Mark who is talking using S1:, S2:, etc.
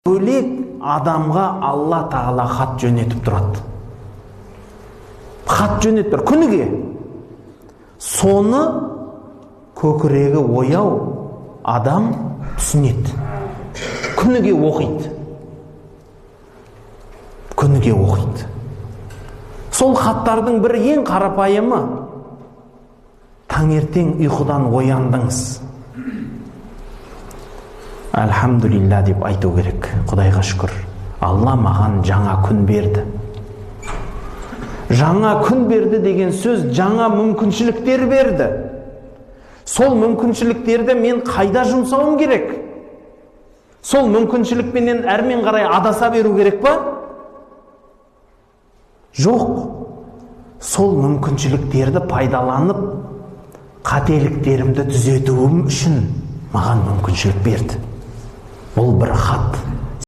S1: бөлек адамға Алла Тағала хат жөнетіп тұрады. Хат жөнетіп тұр күніге. Соны көкірегі ояу адам түсінеді. Күніге оқиды. Күніге оқиды. Сол хаттардың бір ең қарапайымы: таңертең ұйқыдан ояндыңыз, Альхамдулилля деп айту керек. Құдайға шүкір, Алла маған жаңа күн берді. Жаңа күн берді деген сөз жаңа мүмкіншіліктер берді. Сол мүмкіншіліктерді мен қайда жұмсауым керек? Сол мүмкіншілікпенен әрмен қарай адаса беру керек па? Жоқ. Сол мүмкіншіліктерді пайдаланып, қателіктерімді түзетуім үшін маған мүмкіншілік берді. Ол бір хат.